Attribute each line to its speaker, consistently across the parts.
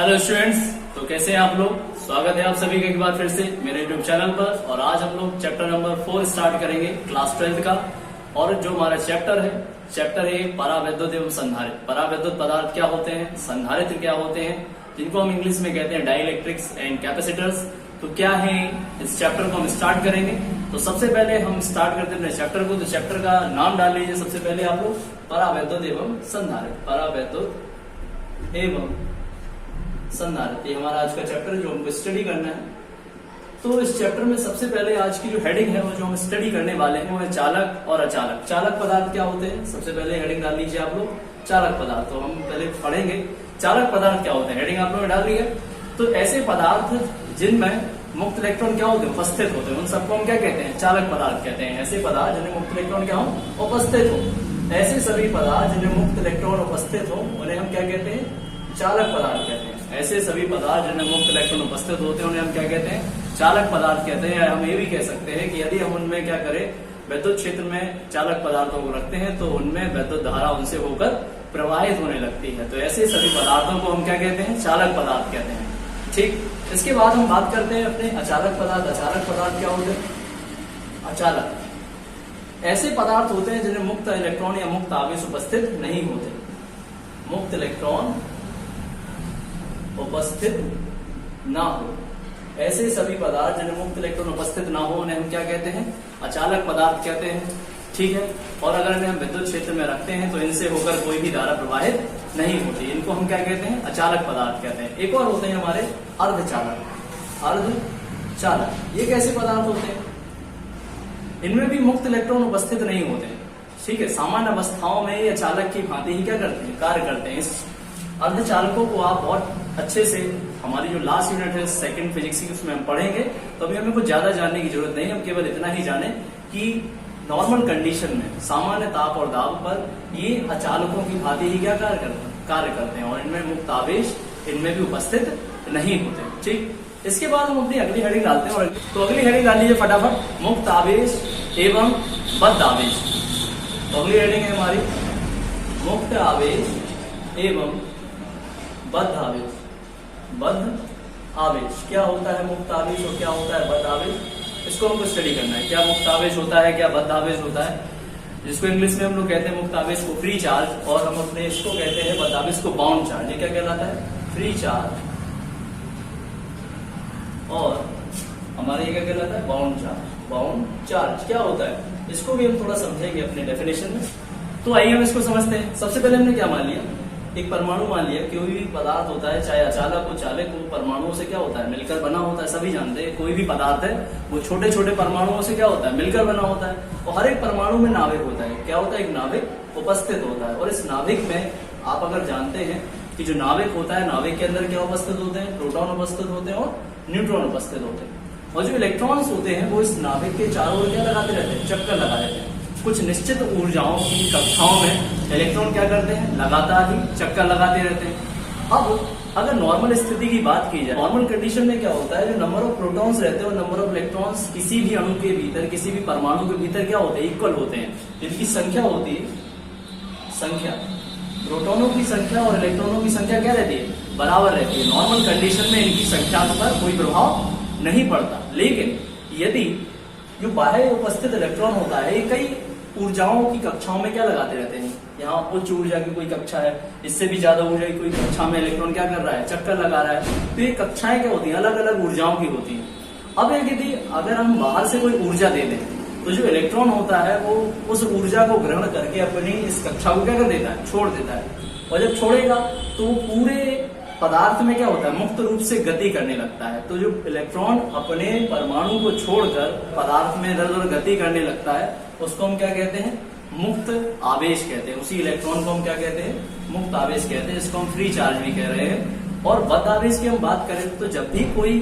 Speaker 1: Hello students, तो कैसे हैं आप लोग। स्वागत है आप सभी का एक बार फिर से मेरे यूट्यूब चैनल पर। और आज हम लोग चैप्टर नंबर 4 स्टार्ट करेंगे क्लास 12 का। और जो हमारा चैप्टर है परावैद्युत एवं संधारित्र। परावैद्युत पदार्थ क्या होते हैं, संधारित्र क्या होते हैं, जिनको हम इंग्लिश में कहते हैं डाइलेक्ट्रिक्स एंड कैपेसिटर्स। तो क्या है, इस चैप्टर को हम स्टार्ट करेंगे। तो सबसे पहले हम स्टार्ट करते हैं अपने चैप्टर को। तो चैप्टर का नाम डाल लीजिए सबसे पहले आप लोग, परावैद्युत एवं संधारित्र। परावैद्युत एवं संधारित्र, ये हमारा आज का चैप्टर जो हमको स्टडी करना है। तो इस चैप्टर में सबसे पहले आज की जो हेडिंग है वो जो हम स्टडी करने वाले हैं वो है चालक और अचालक। चालक पदार्थ क्या होते हैं, सबसे पहले हेडिंग डाल लीजिए आप लोग, चालक पदार्थ। तो हम पहले पढ़ेंगे चालक पदार्थ क्या होते हैं। हेडिंग आप लोगों ने डाल ली है। तो ऐसे पदार्थ जिनमें मुक्त इलेक्ट्रॉन क्या होते हैं, उपस्थित होते हैं, उन सबको हम क्या कहते हैं, चालक पदार्थ कहते हैं। ऐसे पदार्थ जिनमें मुक्त इलेक्ट्रॉन क्या हो, उपस्थित हो। ऐसे सभी पदार्थ जिनमें मुक्त इलेक्ट्रॉन उपस्थित हो उन्हें हम क्या कहते हैं, चालक पदार्थ कहते हैं। ऐसे सभी पदार्थ जिनमें मुक्त इलेक्ट्रॉन उपस्थित होते हैं उन्हें हम क्या कहते हैं, चालक पदार्थ कहते हैं। हम ये भी कह सकते हैं कि यदि हम उनमें क्या करें, विद्युत क्षेत्र में चालक पदार्थों को रखते हैं तो उनमें विद्युत धारा उनसे होकर प्रवाहित होने लगती है। तो ऐसे सभी पदार्थों को हम क्या कहते हैं, चालक पदार्थ कहते हैं। ठीक, इसके बाद हम बात करते हैं अपने अचालक पदार्थ। अचालक पदार्थ क्या होते हैं, अचालक ऐसे पदार्थ होते हैं जिनमें मुक्त इलेक्ट्रॉन या मुक्त आवेश उपस्थित नहीं होते। मुक्त इलेक्ट्रॉन उपस्थित ना हो, ऐसे सभी पदार्थ जिनमें मुक्त इलेक्ट्रॉन उपस्थित ना हो उन्हें हम क्या कहते हैं, अचालक पदार्थ कहते हैं। ठीक है, और अगर इन्हें हम विद्युत क्षेत्र में रखते हैं तो इनसे होकर कोई भी धारा प्रवाहित नहीं होती। इनको हम क्या कहते हैं, अचालक पदार्थ कहते हैं। एक और होते हैं हमारे अर्धचालक। अर्धचालक ये कैसे पदार्थ होते हैं, इनमें भी मुक्त इलेक्ट्रॉन उपस्थित नहीं होते। ठीक है, सामान्य अवस्थाओं में ये चालक की भांति ही क्या करते हैं, कार्य करते हैं। इस अर्धचालकों को आप बहुत अच्छे से, हमारी जो लास्ट यूनिट है सेकंड फिजिक्स की, उसमें हम पढ़ेंगे। तो अभी हमें कुछ ज्यादा जानने की जरूरत नहीं, हम केवल इतना ही जाने कि नॉर्मल कंडीशन में सामान्य ताप और दाब पर ये अचालकों की भांति ही क्या कार्य करते हैं और इनमें मुक्त आवेश इनमें भी उपस्थित नहीं होते। ठीक, इसके बाद हम अपनी अगली हेडिंग डालते हैं। और तो अगली हेडिंग डाल लीजिए फटाफट, मुक्त आवेश एवं बद्ध आवेश। तो अगली हेडिंग है हमारी मुक्त आवेश एवं बद्ध आवेश। बद्ध आवेश क्या होता है, मुक्त आवेश और क्या होता है बद्ध आवेश, इसको हमको स्टडी करना है। क्या मुक्त आवेश होता है, क्या बद्ध आवेश होता है, जिसको इंग्लिश में हम लोग कहते हैं मुक्त आवेश को फ्री चार्ज, और हम अपने इसको कहते हैं बद्ध आवेश को बाउंड चार्ज। ये क्या कहलाता है, फ्री चार्ज, और हमारे ये क्या कहलाता है, बाउंड चार्ज। बाउंड चार्ज क्या होता है, इसको भी हम थोड़ा समझेंगे अपने डेफिनेशन में। तो आइए हम इसको समझते हैं। सबसे पहले हमने क्या मान लिया, एक परमाणु मान लिया। कोई भी पदार्थ होता है, चाहे अचालक हो चालक हो, परमाणुओं से क्या होता है, मिलकर बना होता है। सभी जानते हैं कोई भी पदार्थ है वो छोटे छोटे परमाणुओं से क्या होता है, मिलकर बना होता है। और हर एक परमाणु में नाभिक होता है। क्या होता है, एक नाभिक उपस्थित होता है। और इस नाभिक में आप अगर जानते हैं कि जो नाभिक होता है, नाभिक के अंदर क्या उपस्थित होते हैं, प्रोटॉन उपस्थित होते हैं और न्यूट्रॉन उपस्थित होते हैं। और जो इलेक्ट्रॉन्स होते हैं वो इस नाभिक के चारों ओर क्या लगाते रहते हैं, चक्कर लगा देते हैं। कुछ निश्चित ऊर्जाओं की कक्षाओं में इलेक्ट्रॉन क्या करते हैं, लगातार ही चक्कर लगाते रहते हैं। अब अगर नॉर्मल स्थिति की बात की जाए, नॉर्मल कंडीशन में क्या होता है, जो नंबर ऑफ प्रोटॉन्स रहते हैं और नंबर ऑफ इलेक्ट्रॉन्स किसी भी अणु के भीतर, किसी भी परमाणु के भीतर क्या होते हैं, इक्वल होते हैं। जिनकी संख्या होती है, संख्या, प्रोटॉनों की संख्या और इलेक्ट्रॉनों की संख्या क्या रहती है, बराबर रहती है। नॉर्मल कंडीशन में इनकी संख्या पर कोई प्रभाव नहीं पड़ता। लेकिन यदि जो बाहर उपस्थित इलेक्ट्रॉन होता है, कई ऊर्जाओं की कक्षाओं में क्या लगाते रहते हैं। यहाँ उच्च ऊर्जा की कोई कक्षा है, इससे भी ज्यादा ऊर्जा की कोई कक्षा में इलेक्ट्रॉन क्या कर रहा है, चक्कर लगा रहा है। तो ये कक्षाएं क्या होती हैं, अलग अलग ऊर्जाओं की होती हैं। अब यदि अगर हम बाहर से कोई ऊर्जा दे दें तो जो इलेक्ट्रॉन होता है वो उस ऊर्जा को ग्रहण करके अपनी इस कक्षा को क्या कर देता है, छोड़ देता है। और जब छोड़ेगा तो पूरे पदार्थ में क्या होता है, मुक्त रूप से गति करने लगता है। तो जो इलेक्ट्रॉन अपने परमाणु को छोड़कर पदार्थ में इधर उधर गति करने लगता है उसको हम क्या कहते हैं, मुक्त आवेश कहते हैं। उसी इलेक्ट्रॉन को हम क्या कहते हैं, मुक्त आवेश कहते हैं। इसको हम फ्री चार्ज भी कह रहे हैं। और बद्ध आवेश की हम बात करें तो जब भी कोई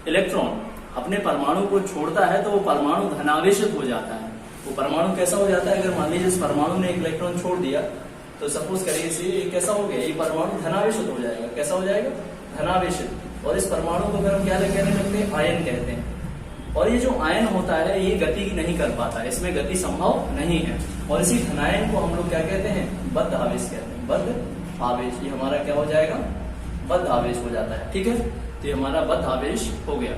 Speaker 1: इलेक्ट्रॉन अपने परमाणु को छोड़ता है तो वो परमाणु धनावेशित हो जाता है। वो परमाणु कैसा हो जाता है, अगर मान लीजिए इस परमाणु ने एक इलेक्ट्रॉन छोड़ दिया तो सपोज करिए इसे कैसा हो गया, ये परमाणु धनावेशित हो जाएगा। कैसा हो जाएगा, धनावेशित। और इस परमाणु को फिर हम क्या कहने लगते हैं, आयन कहते हैं। और ये जो आयन होता है ये गति नहीं कर पाता, इसमें गति संभव नहीं है। और इसी धनायन को हम लोग क्या कहते हैं, बद्ध आवेश कहते हैं। बद्ध आवेश, ये हमारा क्या हो जाएगा, बद्ध आवेश हो जाता है। ठीक है, तो ये हमारा बद्ध आवेश हो गया।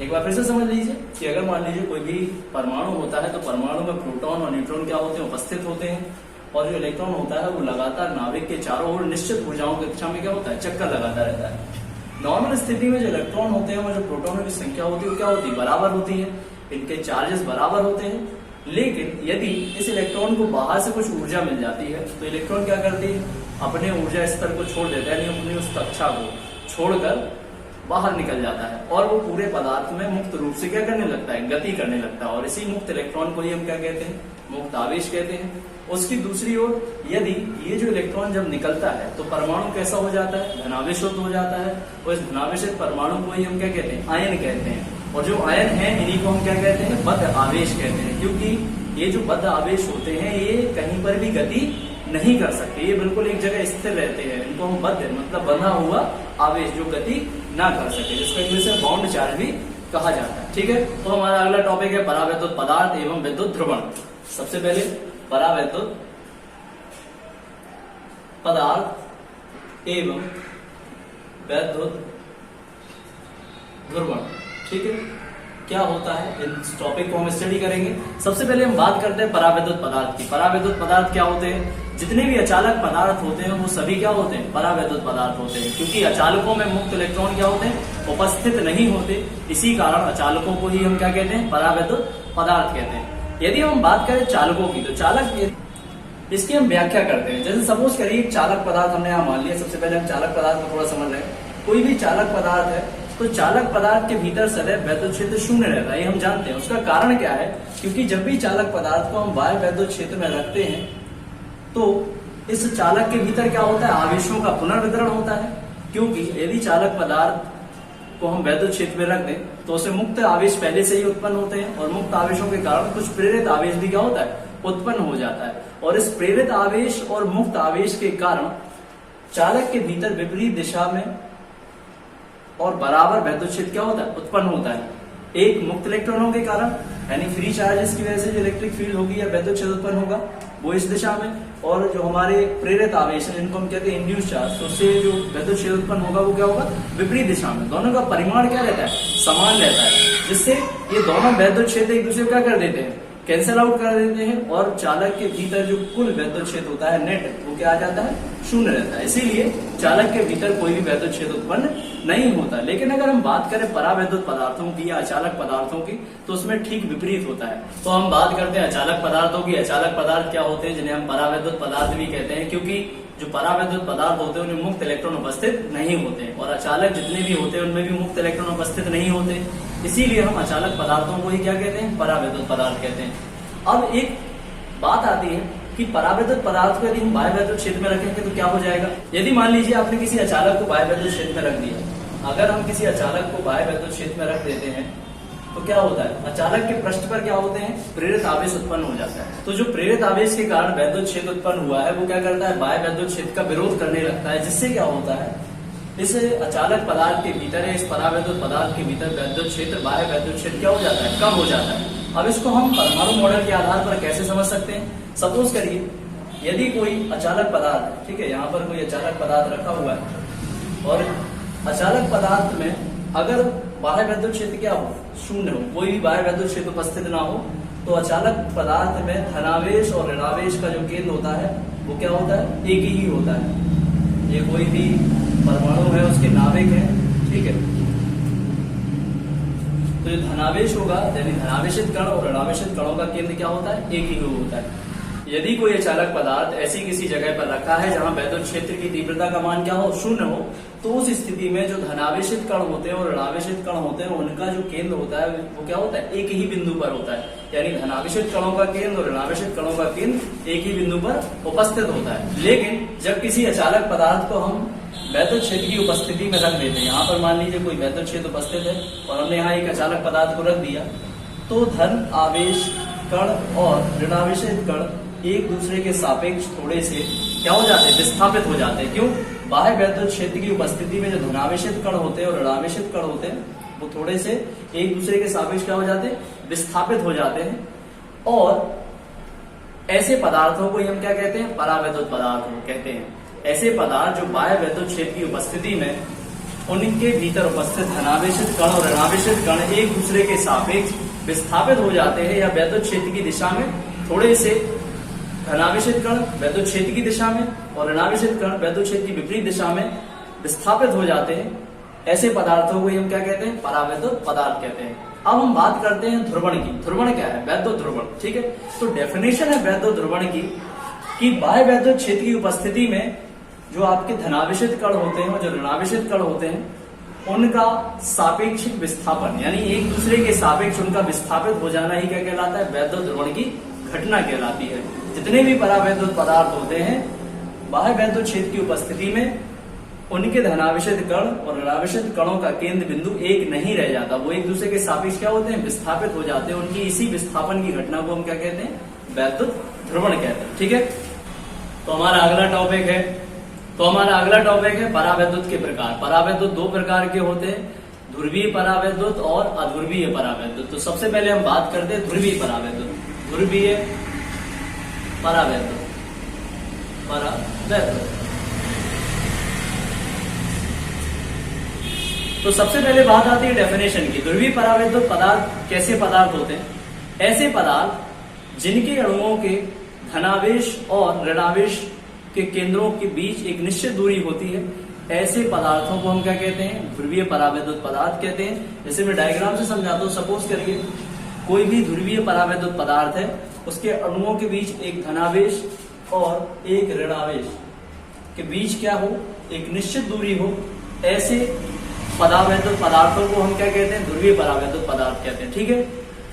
Speaker 1: एक बार फिर से समझ लीजिए कि अगर मान लीजिए कोई भी परमाणु होता है तो परमाणु में प्रोटॉन और न्यूट्रॉन क्या होते हैं, उपस्थित होते हैं, और जो इलेक्ट्रॉन होता है वो लगातार नाभिक के चारों ओर निश्चित ऊर्जाओं की कक्षा में क्या होता है, चक्कर लगाता रहता है। नॉर्मल स्थिति में जो इलेक्ट्रॉन होते हैं और जो प्रोटॉनों की संख्या होती है वो क्या होती है, बराबर होती है, इनके चार्जेस बराबर होते हैं। लेकिन यदि इस इलेक्ट्रॉन को बाहर से कुछ ऊर्जा मिल जाती है तो इलेक्ट्रॉन क्या करती है, अपने ऊर्जा स्तर को छोड़ देता है, यानी अपनी उस कक्षा को छोड़कर बाहर निकल जाता है और वो पूरे पदार्थ में मुक्त रूप से क्या करने लगता है, गति करने लगता है। और इसी मुक्त इलेक्ट्रॉन को ही हम क्या कहते हैं, मुक्त आवेश कहते हैं। उसकी दूसरी ओर यदि ये जो इलेक्ट्रॉन जब निकलता है तो परमाणु कैसा हो जाता है, धनावेशित हो जाता है, और इस धनावेशित परमाणु को ही हम क्या कहते हैं, आयन कहते हैं। और जो आयन है इन्हीं को हम क्या कहते हैं, बद्ध आवेश कहते हैं, क्योंकि ये जो बद्ध आवेश होते हैं ये कहीं पर भी गति नहीं कर सकते, ये बिल्कुल एक जगह स्थिर रहते हैं। इनको हम बद्ध मतलब बंधा हुआ आवेश जो गति ना कर सके, जिसको इंग्लिश में बाउंड चार्ज भी कहा जाता है। ठीक है, तो हमारा अगला टॉपिक है परावैद्युत पदार्थ एवं विद्युत ध्रुवण। सबसे पहले परावैद्युत पदार्थ एवं वैद्युत ध्रुवण। ठीक है, क्या होता है, इस टॉपिक को हम स्टडी करेंगे। सबसे पहले हम बात करते हैं परावैद्युत पदार्थ की। परावैद्युत पदार्थ क्या होते हैं, जितने भी अचालक पदार्थ होते हैं वो सभी क्या होते हैं, परावैद्युत पदार्थ होते हैं, क्योंकि अचालकों में मुक्त इलेक्ट्रॉन क्या होते हैं, उपस्थित नहीं होते। इसी कारण अचालकों को ही हम क्या कहते हैं, परावैद्युत पदार्थ कहते हैं। यदि हम बात करें चालकों की, तो चालक इसकी हम व्याख्या करते हैं। जैसे सपोज करिए चालक पदार्थ हमने यहाँ मान लिया। सबसे पहले हम चालक पदार्थ को थोड़ा समझ रहे हैं। कोई भी चालक पदार्थ है तो चालक पदार्थ के भीतर सदैव वैद्युत क्षेत्र शून्य रहता है, ये हम जानते हैं। उसका कारण क्या है, क्योंकि जब भी चालक पदार्थ को हम बाह्य वैद्युत क्षेत्र में रखते हैं तो इस चालक के भीतर क्या होता है, आवेशों का पुनर्वितरण होता है। क्योंकि यदि चालक पदार्थ को हम वैद्युत क्षेत्र में रख दें तो उसे मुक्त आवेश पहले से ही उत्पन्न होते हैं, और मुक्त आवेशों के कारण कुछ प्रेरित आवेश भी क्या होता है, उत्पन्न हो जाता है। और इस प्रेरित आवेश और मुक्त आवेश के कारण चालक के भीतर विपरीत दिशा में और बराबर वैद्युत क्षेत्र क्या होता है, उत्पन्न होता है। एक मुक्त इलेक्ट्रॉनों के कारण यानी फ्री चार्जेस की वजह से जो इलेक्ट्रिक फील्ड होगी या वैद्युत क्षेत्र उत्पन्न होगा वो इस दिशा में, और जो हमारे प्रेरित आवेश है जिनको हम कहते हैं इंड्यूस चार्ज, तो उससे जो वैद्युत क्षेत्र उत्पन्न होगा वो क्या होगा, विपरीत दिशा में। दोनों का परिमाण क्या रहता है, समान रहता है, जिससे ये दोनों वैद्युत क्षेत्र एक दूसरे को क्या कर देते हैं, कैंसिल आउट कर देते हैं, और चालक के भीतर जो कुल वैद्युत क्षेत्र होता है नेट, वो क्या आ जाता है, शून्य रहता है। इसीलिए चालक के भीतर कोई भी वैद्युत क्षेत्र उत्पन्न नहीं होता। लेकिन अगर हम बात करें परावैद्युत पदार्थों की या अचालक पदार्थों की तो उसमें ठीक विपरीत होता है। तो हम बात करते हैं अचालक पदार्थों की। अचालक पदार्थ क्या होते हैं, जिन्हें हम परावैद्युत पदार्थ भी कहते हैं, क्योंकि जो परावैद्युत पदार्थ होते हैं उनमें मुक्त इलेक्ट्रॉन उपस्थित नहीं होते, और अचालक जितने भी होते हैं उनमें भी मुक्त इलेक्ट्रॉन उपस्थित नहीं होते। इसीलिए हम अचालक पदार्थों को ही क्या कहते हैं, परावैद्युत पदार्थ कहते हैं। अब एक बात आती है कि परावैद्युत पदार्थ को यदि हम बाह्य वैद्युत क्षेत्र में रखेंगे तो क्या हो जाएगा। यदि मान लीजिए आपने किसी अचालक को बाह्य वैद्युत क्षेत्र में रख दिया, अगर हम किसी अचालक को बाह्य वैद्युत क्षेत्र में रख देते हैं तो क्या होता है, अचालक के पृष्ठ पर क्या होते हैं, प्रेरित आवेश उत्पन्न हो जाता है। तो जो प्रेरित आवेश के कारण वैद्युत क्षेत्र उत्पन्न हुआ है वो क्या करता है, बाह्य वैद्युत क्षेत्र का विरोध करने लगता है, जिससे क्या होता है, इस अचालक पदार्थ के भीतर, इस परावैद्युत पदार्थ के भीतर वैद्युत क्षेत्र, बाह्य वैद्युत क्षेत्र क्या हो जाता है, कम हो जाता है। अब इसको हम परमाणु मॉडल के आधार पर कैसे समझ सकते हैं। सपोज करिए यदि कोई अचालक पदार्थ, ठीक है, यहाँ पर कोई अचालक पदार्थ रखा हुआ है और अचालक पदार्थ में अगर बाह्य वैद्युत क्षेत्र क्या हो, शून्य हो, कोई भी बाह्य वैद्युत क्षेत्र उपस्थित ना हो, तो अचालक पदार्थ में धनावेश और ऋणावेश का जो केंद्र होता है वो क्या होता है, एक ही होता है। ये कोई भी परमाणु है उसके नाभिक है, ठीक है, तो जो धनावेश होगा यानी धनावेशित कण और ऋणावेशित कणों का केंद्र क्या होता है, एक ही होता है। यदि कोई अचालक पदार्थ ऐसी किसी जगह पर रखा है जहां वैद्युत क्षेत्र की तीव्रता का मान क्या हो, शून्य हो, तो उस स्थिति में जो धनावेशित कण होते हैं और ऋणावेशित कण होते हैं उनका जो केंद्र होता है वो क्या होता है, एक ही बिंदु पर होता है। यानी धनावेशित कणों का केंद्र और ऋणावेशित कणों का केंद्र एक ही बिंदु पर उपस्थित होता है। लेकिन जब किसी अचालक पदार्थ को हम वैद्युत क्षेत्र की उपस्थिति में रख देते हैं, यहाँ पर मान लीजिए कोई वैद्युत क्षेत्र उपस्थित है और हमने यहाँ एक अचालक पदार्थ को रख दिया, तो धन आवेश कण और ऋणावेशित कण एक दूसरे के सापेक्ष थोड़े से क्या हो जाते हैं, विस्थापित हो जाते हैं। क्यों, बाह्य वैद्युत क्षेत्र की उपस्थिति में जो धनावेशित कण होते हैं और ऋणावेशित कण होते हैं वो थोड़े से एक दूसरे के सापेक्ष क्या हो जाते हैं, विस्थापित हो जाते हैं। और ऐसे पदार्थों को हम क्या कहते हैं, परावैद्युत पदार्थ कहते हैं। ऐसे पदार्थ जो बाह्य वैद्युत क्षेत्र की उपस्थिति में उनके भीतर उपस्थित धनावेशित कण और ऋणावेशित कण एक दूसरे के सापेक्ष विस्थापित हो जाते हैं या वैद्युत क्षेत्र की दिशा में थोड़े से धनावेशित कण वैद्युत क्षेत्र की दिशा में और ऋणावेशित कण वैद्युत क्षेत्र की विपरीत दिशा में विस्थापित हो जाते हैं, ऐसे पदार्थों को हम क्या कहते हैं? परावैद्युत पदार्थ कहते हैं। अब हम बात करते हैं ध्रुवण की। ध्रुवण क्या है? वैद्युत ध्रुवण। ठीक है, तो डेफिनेशन है वैद्युत ध्रुवण की कि बाह्य वैद्युत क्षेत्र की उपस्थिति में जो आपके धनावेशित कण होते हैं और जो ऋणावेशित कण होते हैं उनका सापेक्षिक विस्थापन यानी एक दूसरे के सापेक्ष उनका विस्थापित हो जाना ही क्या कहलाता है? वैद्युत ध्रुवण की घटना कहलाती है। जितने भी परावैद्युत पदार्थ होते हैं बाह्य वैद्युत क्षेत्र की उपस्थिति में उनके धनावेशित कण और ऋणावेशित कणों का केंद्र बिंदु एक नहीं रह जाता, वो एक दूसरे के सापेक्ष क्या होते हैं? विस्थापित हो जाते हैं। उनकी इसी विस्थापन की घटना को हम क्या कहते हैं? वैद्युत ध्रुवण कहते हैं। ठीक है, तो हमारा अगला टॉपिक है परावैद्युत के प्रकार। परावैद्युत दो प्रकार के होते हैं, ध्रुवीय परावैद्युत और अध्रुवीय परावैद्युत। तो सबसे पहले हम बात करते हैं ध्रुवीय परावैद्युत। ध्रुवीय परावैद्युत तो सबसे पहले बात आती है डेफिनेशन की। ध्रुवीय परावैद्युत पदार्थ कैसे पदार्थ होते हैं? ऐसे पदार्थ जिनके अणुओं के धनावेश और ऋणावेश के केंद्रों के बीच एक निश्चित दूरी होती है, ऐसे पदार्थों को हम क्या कहते हैं? ध्रुवीय परावैद्युत पदार्थ कहते हैं। जैसे मैं डायग्राम से समझाता हूँ। सपोज करिए कोई भी ध्रुवीय परावैद्युत पदार्थ है, उसके अणुओं के बीच एक धनावेश और एक ऋणावेश के बीच क्या हो? एक निश्चित दूरी हो, ऐसे परावैद्युत पदार्थों को हम क्या कहते हैं? ध्रुवीय परावैद्युत पदार्थ कहते हैं। ठीक है,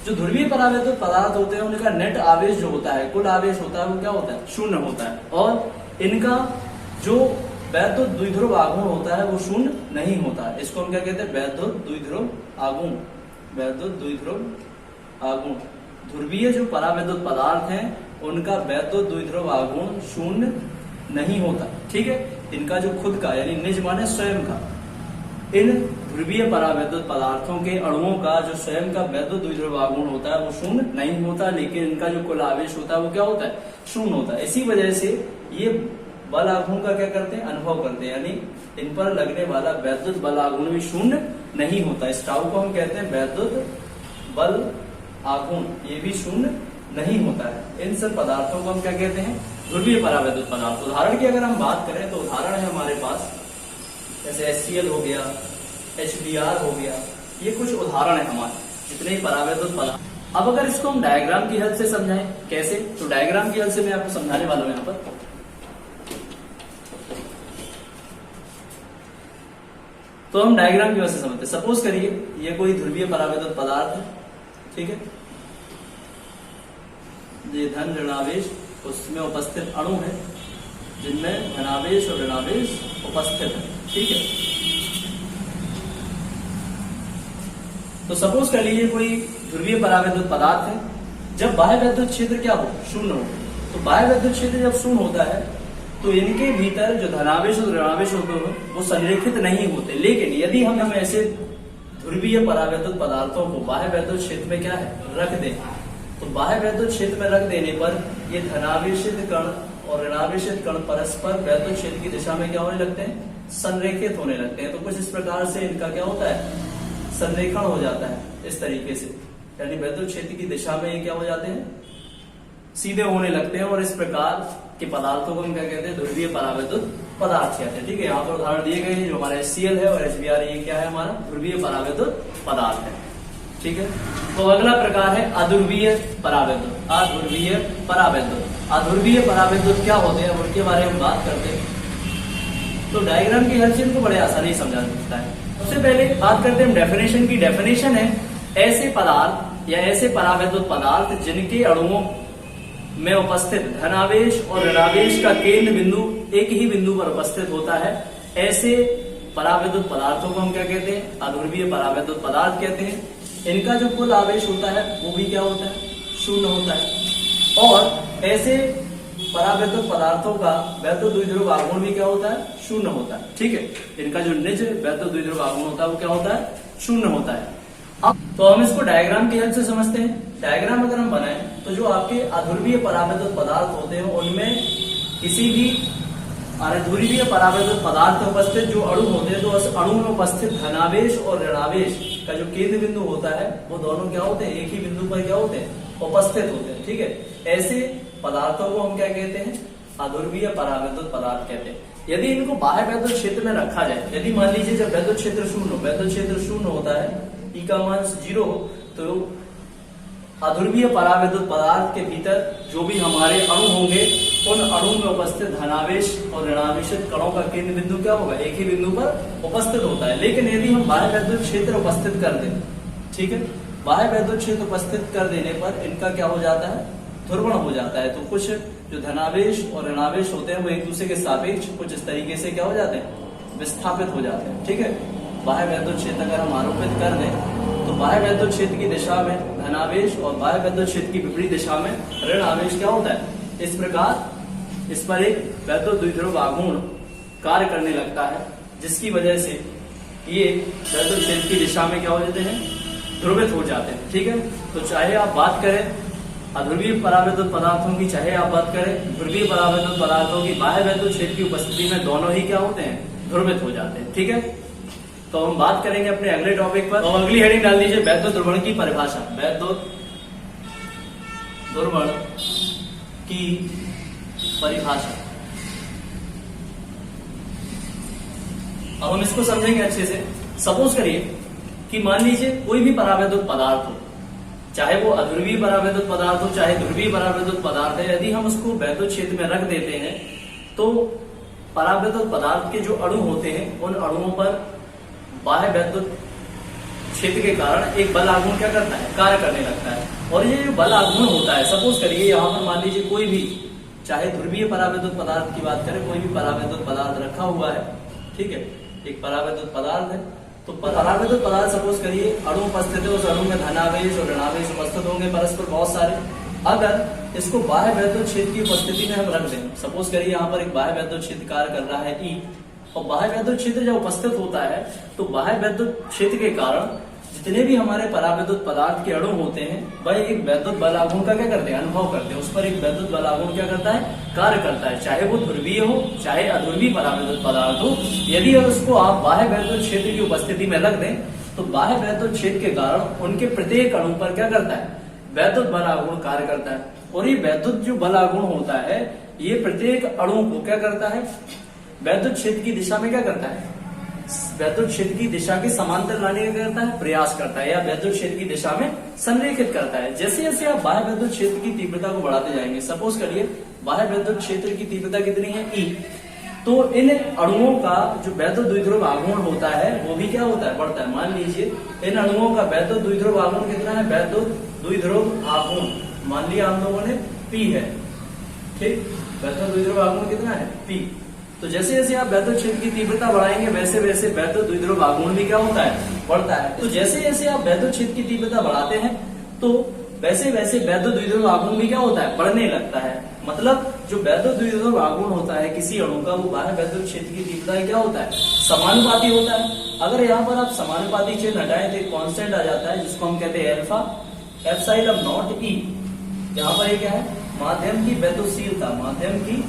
Speaker 1: जो ध्रुवीय परावैद्युत पदार्थ होते हैं उनका नेट आवेश जो होता है, कुल आवेश होता है, वो क्या होता है? शून्य होता है। और इनका जो वैद्युत द्विध्रुव आघूर्ण होता है वो शून्य नहीं होता है। इसको हम क्या कहते हैं? वैद्युत द्विध्रुव आघूर्ण। वैद्युत द्विध्रुव आघूर्ण। ध्रुवीय जो परावैद्युत पदार्थ हैं उनका वैद्युत द्विध्रुव आघूर्ण शून्य नहीं होता। ठीक है, इनका जो खुद का यानी निज माने स्वयं का, इन ध्रुवीय परावैद्युत पदार्थों के अणुओं का जो स्वयं का वैद्युत द्विध्रुव आघूर्ण होता है वो शून्य नहीं होता, लेकिन इनका जो कुल आवेश होता है वो क्या होता है? शून्य होता है। इसी वजह से ये बल आघूर्ण का क्या करते हैं? अनुभव करते हैं, यानी इन पर लगने वाला वैद्युत बल आघूर्ण भी शून्य नहीं होता। इस टाउ को हम कहते हैं वैद्युत बल आघूर्ण, ये भी शून्य नहीं होता है। इन सब पदार्थों को हम क्या कहते हैं? ध्रुवीय परावैद्युत पदार्थ। उदाहरण की अगर हम बात करें तो उदाहरण है हमारे पास जैसे HCl हो गया, HBr हो गया, ये कुछ उदाहरण है हमारे जितने ही परावैद्युत पदार्थ। अब अगर इसको हम डायग्राम की हेल्प से समझाएं, कैसे? तो डायग्राम की हेल्प से मैं आपको समझाने वाला हूं यहाँ पर। तो हम डायग्राम की वजह से समझते हैं। सपोज करिए ये कोई ध्रुवीय परावैद्युत पदार्थ है, ठीक है, ये धन ऋणावेश उसमें उपस्थित अणु है जिनमें धनावेश और ऋणावेश उपस्थित है। ठीक है, तो सपोज कर लीजिए कोई ध्रुवीय परावैद्युत पदार्थ है। जब बाह्य वैद्युत क्षेत्र क्या हो? शून्य हो। तो बाह्य वैद्युत क्षेत्र जब शून्य होता है तो इनके भीतर जो धनावेश और ऋणावेश होते हैं वो संरेखित नहीं होते। लेकिन यदि हम ऐसे ध्रुवीय परावैद्युत पदार्थों को बाह्य वैद्युत क्षेत्र में क्या है? रख दें, तो बाह्य वैद्युत क्षेत्र में रख देने पर ये धनावेशित कण और ऋणावेशित कण परस्पर वैद्युत क्षेत्र की दिशा में क्या होने लगते हैं? संरेखित होने लगते हैं। तो कुछ इस प्रकार से इनका क्या होता है? संरेखण हो जाता है इस तरीके से, यानी वैद्युत क्षेत्र की दिशा में ये क्या हो जाते हैं? सीधे होने लगते हैं। और इस प्रकार के पदार्थों को हम क्या कहते हैं? ध्रुवीय परावैद्युत पदार्थ कहते हैं। ठीक है, यहाँ पर उदाहरण दिए गए हैं जो हमारा HCl है और HBr, ये क्या है? हमारा ध्रुवीय परावैद्युत पदार्थ है। ठीक है, तो अगला प्रकार है अध्रुवीय परावैद्युत। अध्रुवीय परावैद्युत। अध्रुवीय परावैद्युत क्या होते हैं उनके बारे में बात करते हैं। तो डायग्राम की हेल्प से इनको बड़े आसानी समझा सकता है। सबसे पहले बात करते हैं हम डेफिनेशन की। डेफिनेशन है ऐसे पदार्थ या ऐसे परावैद्युत पदार्थ जिनके अणुओं में उपस्थित धनावेश और ऋणावेश का केंद्र बिंदु एक ही बिंदु पर उपस्थित होता है, ऐसे परावैद्युत पदार्थों को हम क्या कहते हैं? अध्रुवीय परावैद्युत पदार्थ कहते हैं। इनका जो कुल आवेश होता है वो भी क्या होता है? शून्य होता है। और ऐसे परावैद्युत पदार्थों का वैद्युत द्विध्रुव आघूर्ण भी क्या होता है? शून्य होता है। ठीक है, इनका जो निज वैद्युत द्विध्रुव आघूर्ण होता है वो क्या होता है? शून्य होता है। अब तो हम इसको डायग्राम की हेल्प से समझते हैं। डायग्राम अगर हम बनाएं तो जो आपके अध्रुवीय परावैद्युत पदार्थ होते हैं उनमें किसी भी और ध्रुवीय परावैद्युत पदार्थ उपस्थित जो अणु होते हैं, तो उस अणु में उपस्थित धनावेश और ऋणावेश का जो केंद्र बिंदु होता है वो दोनों क्या होते हैं, एक ही बिंदु पर क्या होते हैं, उपस्थित होते हैं। ठीक है, ऐसे पदार्थों को हम क्या कहते हैं, अध्रुवीय परावैद्युत पदार्थ कहते हैं। यदि इनको बाह्य वैद्युत क्षेत्र में रखा जाए, यदि मान लीजिए जब वैद्युत क्षेत्र शून्य, वैद्युत क्षेत्र शून्य होता है, ई का मान 0, तो अध्रुवीय परावैद्युत पदार्थ के भीतर जो भी हमारे अणु होंगे, उन अणु में उपस्थित धनावेश और ऋणावेशित कणों का केंद्र बिंदु क्या होगा, एक ही बिंदु पर उपस्थित होता है। लेकिन यदि हम बाह्य वैद्युत क्षेत्र उपस्थित कर दें, ठीक है, बाह्य वैद्युत क्षेत्र उपस्थित कर देने पर इनका क्या हो जाता है, ध्रुवण हो जाता है। तो कुछ जो धनावेश और ऋणावेश होते हैं वो एक दूसरे के सापेक्ष कुछ इस तरीके से क्या हो जाते हैं, विस्थापित हो जाते हैं। ठीक है, बाह्य वैद्युत क्षेत्र अगर हम आरोपित कर दें तो बाह्य वैद्युत क्षेत्र की दिशा में धनावेश और बाह्य वैद्युत क्षेत्र की विपरीत दिशा में ऋण आवेश क्या होता है, इस प्रकार इस पर एक वैद्युत द्विध्रुव आघूर्ण कार्य करने लगता है, जिसकी वजह से ये वैद्युत क्षेत्र की दिशा में क्या हो जाते हैं, ध्रुवित हो जाते हैं। ठीक है, तो चाहे आप बात करें अध्रुवीय परावैद्युत पदार्थों की, चाहे आप बात करें ध्रुवीय परावैद्युत पदार्थों की, बाह्य वैद्युत क्षेत्र की उपस्थिति में दोनों ही क्या होते हैं, ध्रुवित हो जाते हैं। ठीक है, तो हम बात करेंगे अपने अगले टॉपिक पर। और अगली हेडिंग डाल दीजिए वैद्युत ध्रुवण की परिभाषा, वैद्युत ध्रुवण की परिभाषा। अब हम इसको समझेंगे अच्छे से। सपोज करिए कि मान लीजिए कोई भी परावैद्युत पदार्थ हो, चाहे वो अध्रुवीय परावैद्युत पदार्थ हो चाहे ध्रुवीय परावैद्युत पदार्थ है, यदि हम उसको वैद्युत क्षेत्र में रख देते हैं तो परावैद्युत पदार्थ के जो अणु होते हैं उन अणुओं पर बाह्य वैद्युत क्षेत्र के कारण एक बल आघूर्ण क्या करता है, कार्य करने लगता है। और ये जो बल आघूर्ण होता है, सपोज करिए यहाँ पर मान लीजिए कोई भी, चाहे ध्रुवीय परावैद्युत पदार्थ की बात करें, कोई भी परावैद्युत पदार्थ रखा हुआ है, ठीक है, एक परावैद्युत पदार्थ है, तो परावैद्युत पदार्थ सपोज करिए अणु उपस्थित है, उस अणु में धनावेश और ऋणावेश उपस्थित होंगे परस्पर बहुत सारे। अगर इसको बाह्य वैद्युत क्षेत्र की उपस्थिति में हम रख दें, सपोज करिए यहाँ पर एक बाह्य वैद्युत क्षेत्र कार्य कर रहा है ई, और बाह्य वैद्युत क्षेत्र जब उपस्थित होता है तो बाह्य वैद्युत क्षेत्र के कारण जितने भी हमारे परावैद्युत पदार्थ के अणु होते हैं वह एक वैद्युत बल आघूर्ण का क्या करते हैं, अनुभव करते हैं, उस पर एक वैद्युत बल आघूर्ण क्या करता है, कार्य करता है, चाहे वो ध्रुवीय हो चाहे अध्रुवीय परावैद्युत पदार्थ हो। यदि उसको आप बाह्य वैद्युत क्षेत्र की उपस्थिति में रख दें तो बाह्य वैद्युत क्षेत्र के कारण उनके प्रत्येक अणु पर क्या करता है, वैद्युत बल आघूर्ण कार्य करता है। और ये वैद्युत जो बल आघूर्ण होता है ये प्रत्येक अणु को क्या करता है, वैद्युत क्षेत्र की दिशा में क्या करता है, वैद्युत क्षेत्र की दिशा के समांतर लाने का करता है, प्रयास करता है, या वैद्युत क्षेत्र की दिशा में संरेखित करता है। जैसे जैसे आप बाह्य वैद्युत क्षेत्र की तीव्रता को बढ़ाते जाएंगे, सपोज करिए बाह्य वैद्युत क्षेत्र की तीव्रता कितनी है, ई, तो इन अणुओं का जो वैद्युत द्विध्रुव आघूर्ण होता है वो भी क्या होता है, बढ़ता है। मान लीजिए इन अणुओं का वैद्युत द्विध्रुव आघूर्ण कितना है, वैद्युत द्विध्रुव आघूर्ण मान लिया हम लोगों ने पी है, ठीक, वैद्युत द्विध्रुव आघूर्ण कितना है, पी। तो जैसे जैसे आप वैद्युत क्षेत्र की तीव्रता बढ़ाएंगे वैसे वैसे वैद्युत द्विध्रुव आघूर्ण भी क्या होता है, बढ़ता है। तो जैसे जैसे आप वैद्युत क्षेत्र की तीव्रता बढ़ाते हैं तो वैसे वैसे वैद्युत द्विध्रुव आघूर्ण भी क्या होता है, बढ़ने लगता है। मतलब जो वैद्युत द्विध्रुव आघूर्ण होता है किसी अणु का, वो बाह्य वैद्युत क्षेत्र की तीव्रता क्या होता है, समानुपाती होता है। अगर यहाँ पर आप समानुपाती चिन्ह हटाएं तो एक कांस्टेंट आ जाता है जिसको हम कहते हैं अल्फा, एप्सिलॉन नॉट ई। यहाँ पर क्या है, माध्यम की वैद्युतशीलता, माध्यम की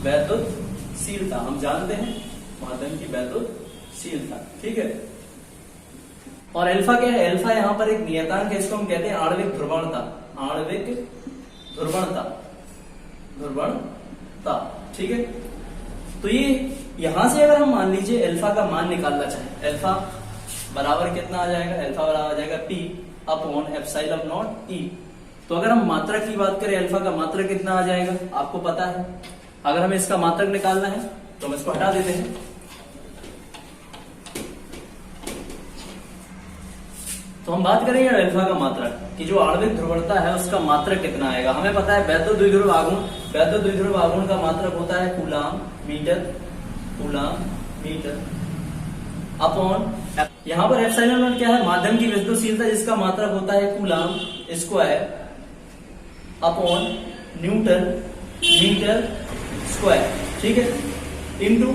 Speaker 1: वैद्युतशीलता हम जानते हैं, माध्यम की वैद्युतशीलता, ठीक है। और अल्फा क्या है, अल्फा यहाँ पर एक नियतांक है, इसको हम कहते हैं आणविक ध्रुवणता, आणविक ध्रुवणता, ध्रुवणता, ठीक है। तो ये यहां से अगर हम मान लीजिए अल्फा का मान निकालना चाहें, अल्फा बराबर कितना आ जाएगा, अल्फा बराबर आ जाएगा पी अपॉन एप्सिलॉन नॉट ई। तो अगर हम मात्रक की बात करें, अल्फा का मात्रक कितना आ जाएगा आपको पता है। अगर हमें इसका मात्रक निकालना है तो हम इसको हटा देते हैं, तो हम बात करेंगे अल्फा का मात्रक कि जो आणविक ध्रुवणता है उसका मात्रक कितना आएगा। हमें पता है वैद्युत द्विध्रुव आघूर्ण, वैद्युत द्विध्रुव आघूर्ण का मात्रक होता है coulomb metre, coulomb metre upon, यहाँ पर एप्सिलॉन नॉट क्या है, माध्यम की विद्युतशीलता जिसका मात्रक होता है coulomb square upon newton metre square, ठीक है, इनटू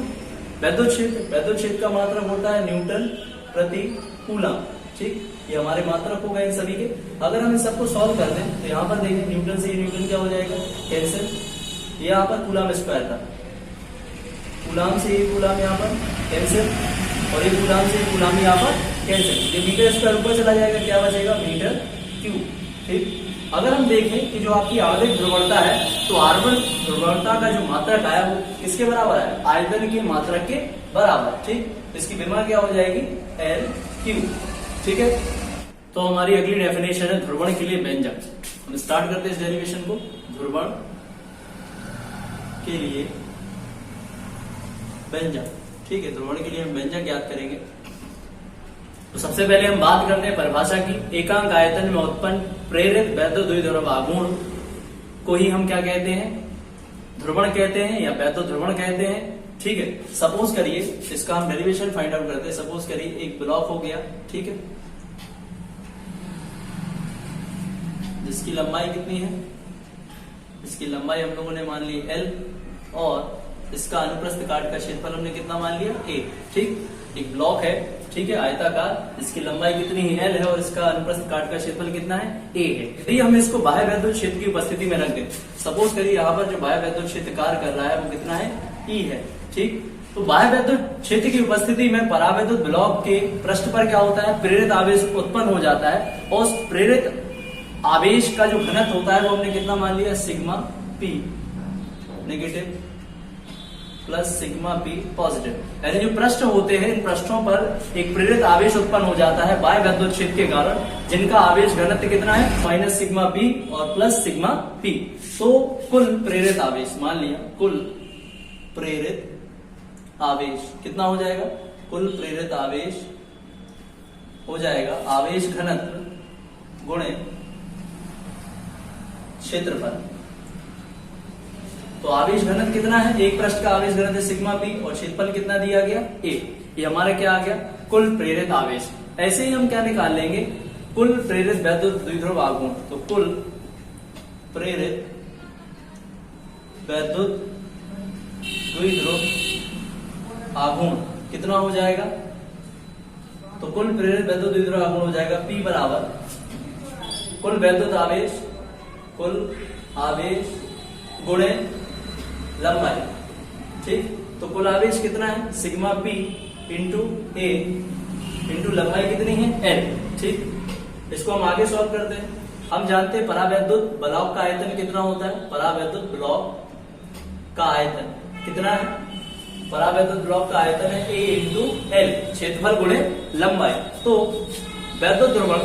Speaker 1: वैद्युत क्षेत्र, वैद्युत क्षेत्र का मात्रक होता है न्यूटन प्रति कूलाम, ठीक। ये हमारे मात्रक हो गए इन सभी के। अगर हम इन सबको सॉल्व कर दें तो यहाँ पर देखें न्यूटन से न्यूटन क्या हो जाएगा, कैंसिल, यहाँ पर कूलाम स्क्वायर था, कूलाम से ये कूलाम यहाँ पर कैंसिल, और एक कूलाम से कूलाम यहाँ पर कैंसिल, ये मीटर स्क्वायर ऊपर चला जाएगा, क्या बचेगा मीटर क्यूब। ठीक, अगर हम देखें कि जो आपकी आवधिक ध्रुवणता है, तो R1 ध्रुवणता का जो मात्रक आया वो किसके बराबर है, आयतन के मात्रक के बराबर। ठीक, इसकी विमा क्या हो जाएगी, L क्यूब। ठीक है, तो हमारी अगली डेफिनेशन है ध्रुवण के लिए व्यंजक। हम स्टार्ट करते हैं इस डेरिवेशन को। ध्रुवण के लिए व्यंजक, ठीक है, ध्रुवण के लिए हम व्यंजक ज्ञात करेंगे। तो सबसे पहले हम बात करते हैं परिभाषा की। एकांक आयतन में उत्पन्न प्रेरित वैद्युत द्विध्रुव आघूर्ण को ही हम क्या कहते हैं, ध्रुवण कहते हैं या वैद्युत ध्रुवण कहते हैं। ठीक है, सपोज करिए, इसका हम डेरिवेशन फाइंड आउट करते हैं। सपोज करिए एक ब्लॉक हो गया, ठीक है, जिसकी लंबाई कितनी है, इसकी लंबाई हम लोगों ने मान ली L, और इसका अनुप्रस्थ काट का क्षेत्रफल हमने कितना मान लिया, A। ठीक, एक ब्लॉक है, ठीक है, आयताकार, इसकी लंबाई कितनी है, L है, और इसका अनुप्रस्थ काट का क्षेत्रफल कितना है, A है। यदि हम इसको बाह्य वैद्युत क्षेत्र की उपस्थिति में रख दें, सपोज करिए यहाँ पर जो बाह्य वैद्युत क्षेत्र कार्य कर रहा है वो कितना है, E है। ठीक, तो बाह्य वैद्युत क्षेत्र की उपस्थिति में परावैद्युत ब्लॉक के पृष्ठ पर क्या होता है, प्रेरित आवेश उत्पन्न हो जाता है, और उस प्रेरित आवेश का जो घनत्व होता है वो हमने कितना मान लिया, sigma P negative plus sigma P positive. यानी जो पृष्ठ होते हैं, इन पृष्ठों पर एक प्रेरित आवेश उत्पन्न हो जाता है बाह्य वैद्युत क्षेत्र के कारण, जिनका आवेश घनत्व कितना है, माइनस सिग्मा P और प्लस सिग्मा P। तो कुल प्रेरित आवेश मान लिया, कुल प्रेरित आवेश कितना हो जाएगा, कुल प्रेरित आवेश हो जाएगा आवेश घनत्व गुणे क्षेत्रफल। तो आवेश घनत्व कितना है, एक पृष्ठ का आवेश घनत्व सिग्मा P और क्षेत्रफल कितना दिया गया, A। ये हमारा क्या आ गया, कुल प्रेरित आवेश। ऐसे ही हम क्या निकाल लेंगे, कुल प्रेरित वैद्युत द्विध्रुव आघूर्ण। तो कुल प्रेरित वैद्युत द्विध्रुव आघूर्ण कितना हो जाएगा, तो कुल प्रेरित वैद्युत द्विध्रुव आघूर्ण हो जाएगा P बराबर कुल वैद्युत आवेश, कुल आवेश गुणे लंबाई। ठीक, तो कुल आवेश कितना है, sigma P into A into लंबाई कितनी है, L। ठीक, इसको हम आगे सॉल्व करते हैं। हम जानते हैं परावैद्युत ब्लॉक का आयतन कितना होता है, परावैद्युत ब्लॉक का आयतन कितना है, परावैद्युत ब्लॉक का आयतन है A इंटू L, क्षेत्रफल गुणे लंबाई। तो वैद्युत ध्रुवण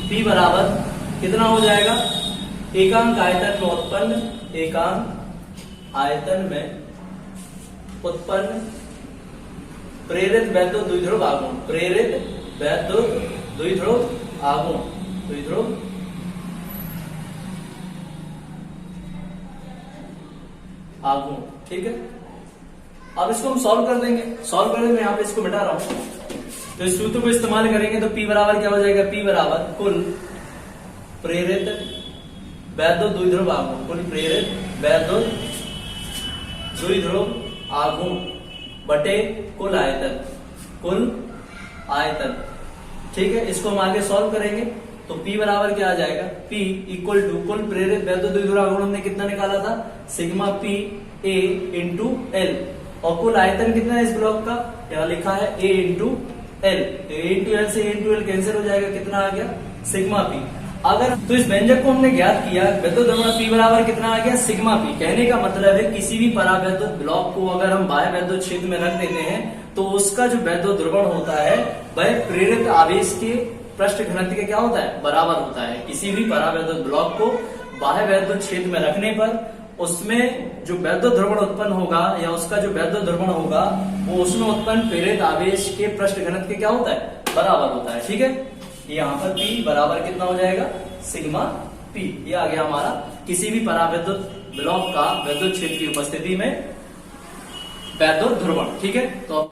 Speaker 1: P बराबर कितना हो जाएगा, एकांक आयतन में उत्पन्न, एकांक आयतन में उत्पन्न प्रेरित वैद्युत द्विध्रुव आघूर्ण, प्रेरित वैद्युत द्विध्रुव आघूर्ण, द्विध्रुव आघूर्ण। ठीक है, अब इसको हम सॉल्व कर देंगे। सॉल्व करने में यहाँ पे इसको मिटा रहा हूं, तो इस सूत्र को इस्तेमाल करेंगे तो P बराबर क्या हो जाएगा, P बराबर कुल प्रेरित वैद्युत द्विध्रुव आघूर्ण, कुल प्रेरित वैद्युत द्विध्रुव आघूर्ण बटे कुल आयतन, कुल आयतन। ठीक है, इसको हम आगे सॉल्व करेंगे तो P बराबर क्या आ जाएगा, P इक्वल टू कुल प्रेरित वैद्युत द्विध्रुव आघूर्ण हमने कितना निकाला था, sigma P A into L, और कुल आयतन कितना है इस ब्लॉक का, यहाँ लिखा है A into L। A into L से A इंटू L कैंसिल हो जाएगा, कितना आ गया, सिग्मा P। अगर तो इस व्यंजक को हमने ज्ञात किया, वैद्युत ध्रुवण P बराबर कितना आ गया, सिग्मा P। कहने का मतलब है किसी भी परावैद्युत ब्लॉक को अगर हम बाह्य वैद्युत क्षेत्र में रख देते हैं तो उसका जो वैद्युत ध्रुवण होता है वह प्रेरित आवेश के पृष्ठ घनत्व के क्या होता है, बराबर होता है। किसी भी परावैद्युत ब्लॉक को बाह्य वैद्युत क्षेत्र में रखने पर उसमें जो वैद्युत ध्रुवण उत्पन्न होगा या उसका जो वैद्युत ध्रुवण होगा वो उसमें उत्पन्न प्रेरित आवेश के पृष्ठ घनत्व के क्या होता है, बराबर होता है। ठीक है, यहाँ पर P बराबर कितना हो जाएगा, सिग्मा P। ये आ गया हमारा किसी भी परावैद्युत ब्लॉक का वैद्युत क्षेत्र की उपस्थिति में वैद्युत ध्रुवण। ठीक है, तो